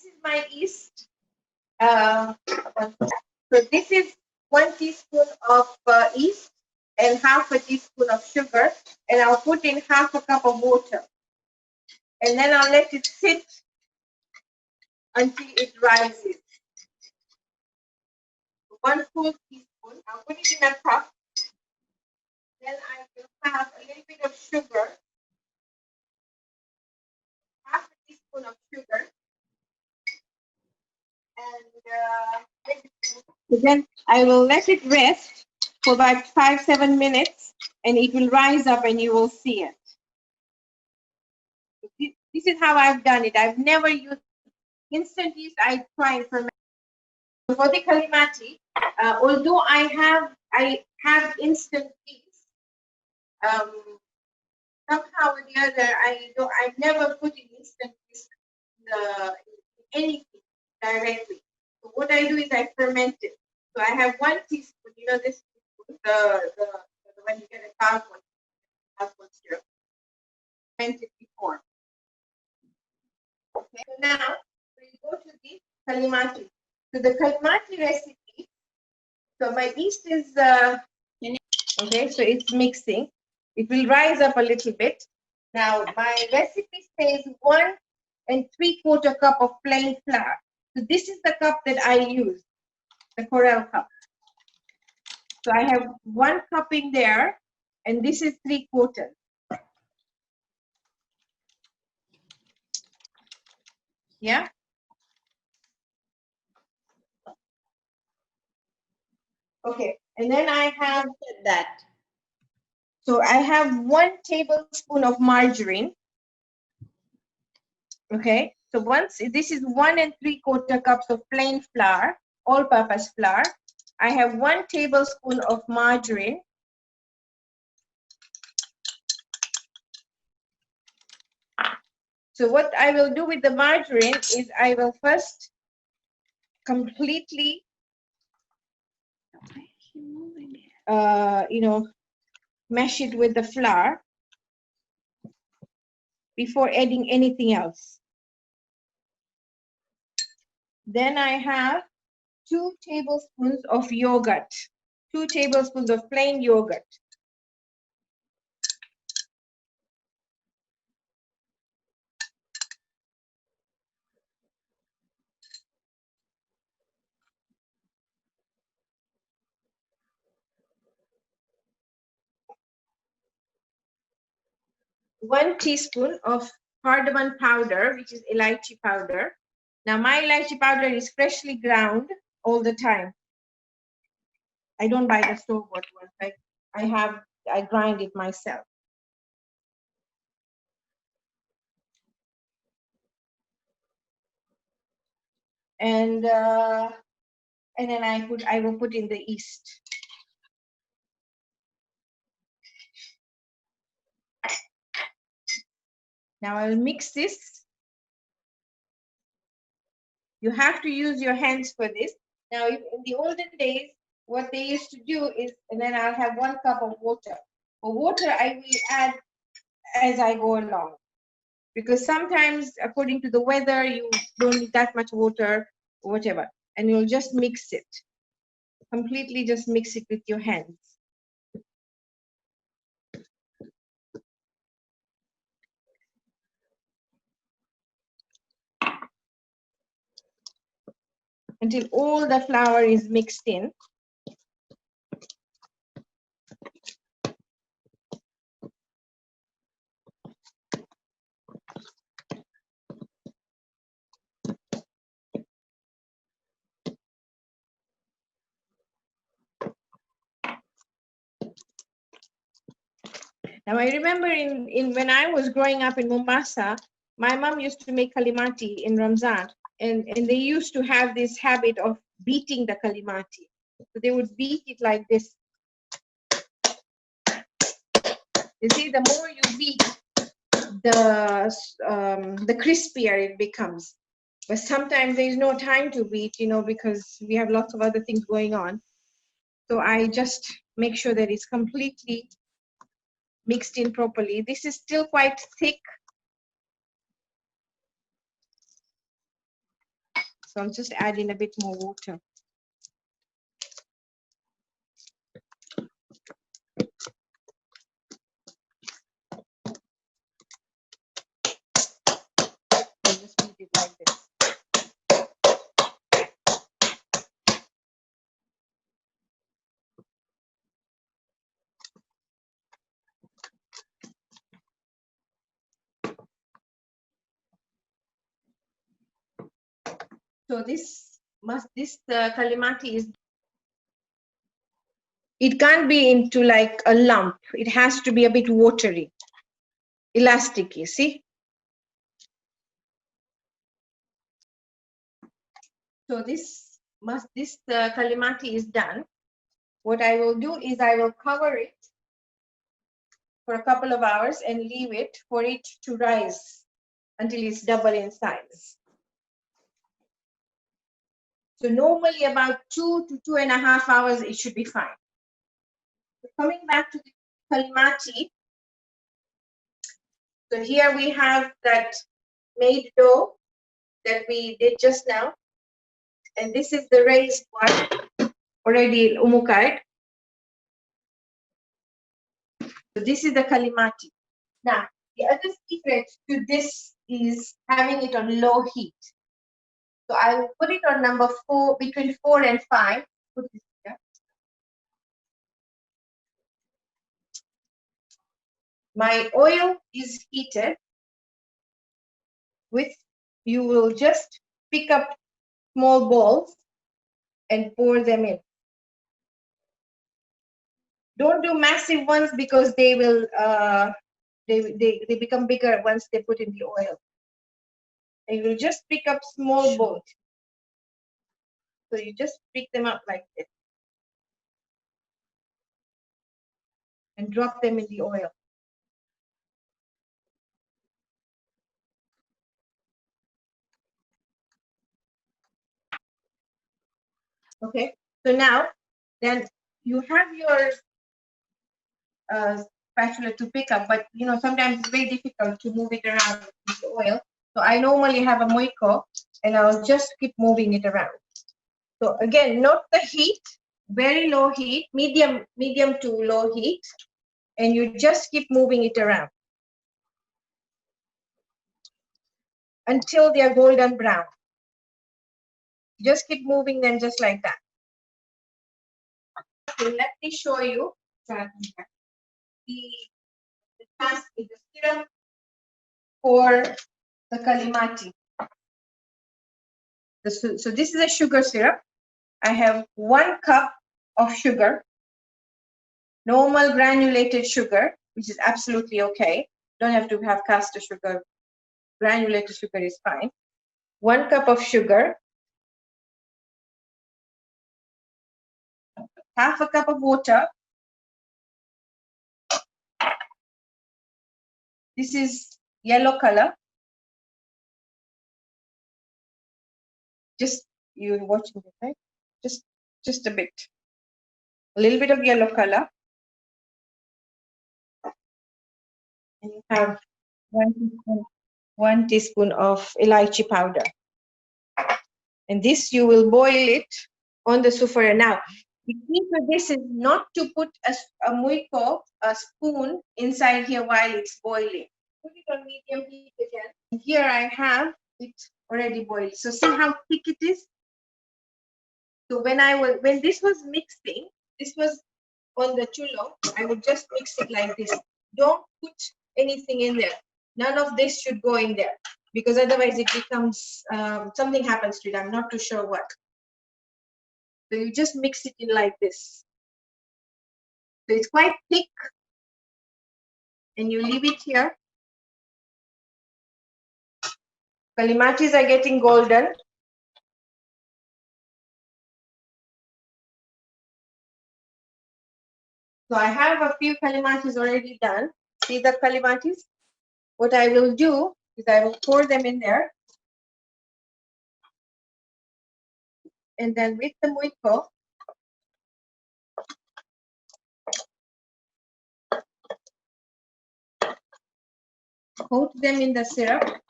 is my yeast. So this is 1 teaspoon of yeast and half a teaspoon of sugar, and I'll put in half a cup of water, and then I'll let it sit until it rises. 1 full teaspoon. I'll put it in a cup. Then I will have a little bit of sugar, half a teaspoon of sugar, and then I will let it rest for about 5-7 minutes, and it will rise up, and you will see it. This is how I've done it. I've never used instant yeast. I try and ferment. For the kalimati, although I have instant yeast, somehow or the other I've never put in instant yeast in anything directly. So what I do is I ferment it. So I have 1 teaspoon. You know this teaspoon, the when you get a cardboard syrup, fermented before. Okay. So now we go to the kalimati. So the kalimati recipe. So my yeast is okay. So it's mixing. It will rise up a little bit. Now my recipe says 1 3/4 cup of plain flour. So this is the cup that I use, the Corel cup. So I have 1 cup in there, and this is 3/4. Yeah. Okay, and then I have that. So I have 1 tablespoon of margarine. Okay, so this is 1 3/4 cups of plain flour, all-purpose flour. I have 1 tablespoon of margarine. So what I will do with the margarine is I will first completely, mash it with the flour before adding anything else. Then I have 2 tablespoons of yogurt, 2 tablespoons of plain yogurt. One teaspoon of cardamom powder, which is elaichi powder. Now my elaichi powder is freshly ground all the time. I don't buy the store-bought one. I grind it myself. And then I will put in the yeast. Now I'll mix this. You have to use your hands for this. Now, in the olden days, what they used to do is, and then I'll have 1 cup of water. For water, I will add as I go along. Because sometimes, according to the weather, you don't need that much water or whatever. And you'll just mix it. Completely just mix it with your hands. Until all the flour is mixed in. Now I remember when I was growing up in Mombasa, my mom used to make kalimati in Ramzan, and they used to have this habit of beating the kalimati. So they would beat it like this. You see, the more you beat, the crispier it becomes. But sometimes there is no time to beat, because we have lots of other things going on. So I just make sure that it's completely mixed in properly. This is still quite thick. So I'll just add in a bit more water. I'll just beat it like this. So this kalimati is, it can't be into like a lump. It has to be a bit watery, elastic, you see. So this kalimati is done. What I will do is I will cover it for a couple of hours and leave it for it to rise until it's double in size. So normally about 2 to 2.5 hours, it should be fine. So coming back to the kalimati, so here we have that made dough that we did just now. And this is the raised one, already umukad. So this is the kalimati. Now, the other secret to this is having it on low heat. So I will put it on number 4, between 4 and 5. Put this here. My oil is heated. You will just pick up small balls and pour them in. Don't do massive ones because they will they become bigger once they put in the oil. And you will just pick up small balls. So you just pick them up like this and drop them in the oil. Okay, so now then you have your spatula to pick up, but you know sometimes it's very difficult to move it around with the oil. So I normally have a moiko and I'll just keep moving it around. So again, note the heat, very low heat, medium to low heat, and you just keep moving it around until they are golden brown. Just keep moving them just like that. So let me show you the syrup for the kalimati. So this is a sugar syrup. I have 1 cup of sugar, normal granulated sugar, which is absolutely okay. Don't have to have caster sugar. Granulated sugar is fine. 1 cup of sugar, half a cup of water. This is yellow color. Just you're watching it, right? Just a bit. A little bit of yellow color. And you have 1 teaspoon of elaichi powder. And this you will boil it on the sufara. Now, the key for this is not to put a muiko, a spoon, inside here while it's boiling. Put it on medium heat again. And here I have it already boiled. So see how thick it is? So when this was mixing, this was on the chulo, I would just mix it like this. Don't put anything in there. None of this should go in there because otherwise it becomes, something happens to it. I'm not too sure what. So you just mix it in like this. So it's quite thick and you leave it here. Kalimatis are getting golden. So I have a few kalimatis already done. See the kalimatis? What I will do is I will pour them in there. And then with the muiko, coat them in the syrup.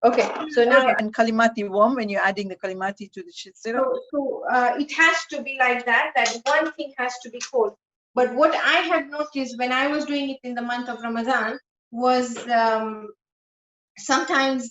Okay, so now and Kalimati warm when you're adding the Kalimati to the syrup? So it has to be like that. That one thing has to be cold. But what I have noticed when I was doing it in the month of Ramadan was sometimes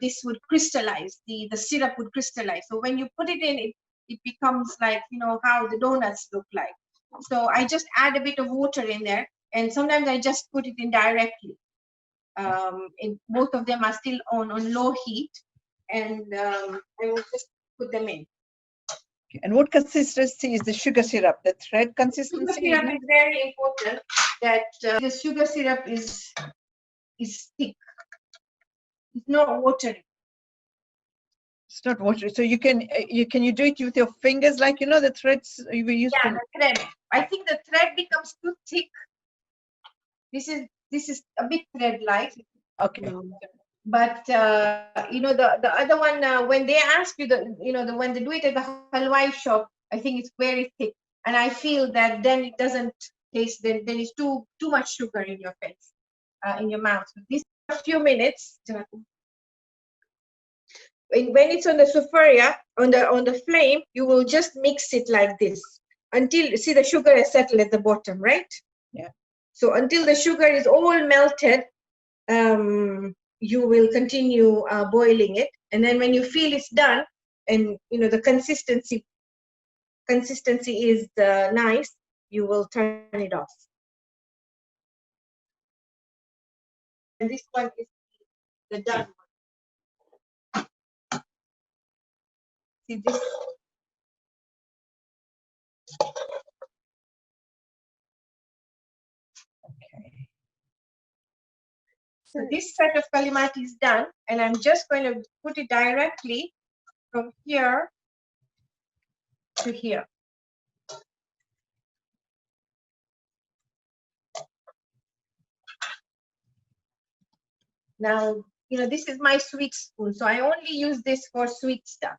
this would crystallize. The syrup would crystallize. So when you put it in, it becomes like how the donuts look like. So I just add a bit of water in there, and sometimes I just put it in directly. Both of them are still on low heat, and I will just put them in. And what consistency is the sugar syrup? The thread consistency? Sugar syrup is very important. That the sugar syrup is thick. It's not watery. It's not watery. So you can you do it with your fingers, like the threads you use? Yeah, the thread. I think the thread becomes too thick. This is a bit thread-like. Okay. But the other one, when they ask you when they do it at the halwai shop, I think it's very thick, and I feel that then it doesn't taste. Then it's too much sugar in your face, in your mouth. So this a few minutes. When it's on the sufuria, on the flame, you will just mix it like this until see the sugar is settled at the bottom, right? Yeah. So until the sugar is all melted, you will continue boiling it, and then when you feel it's done, and the consistency is nice, you will turn it off. And this one is the done one. See this? Okay. So this set of kalimati is done, and I'm just going to put it directly from here to here. Now, this is my sweet spoon, so I only use this for sweet stuff.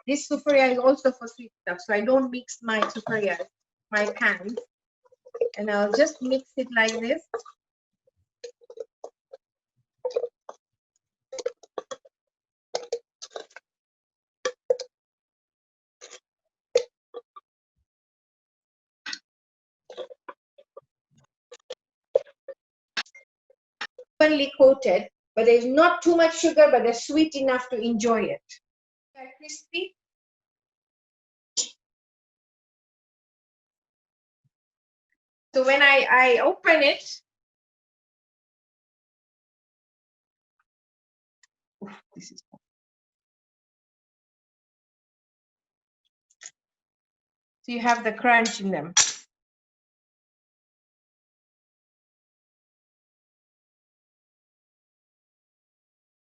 This sufuria is also for sweet stuff, so I don't mix my sufuria, my pans. And I'll just mix it like this. Evenly coated, but there's not too much sugar, but they're sweet enough to enjoy it. They're crispy. So when I open it, this is. So you have the crunch in them.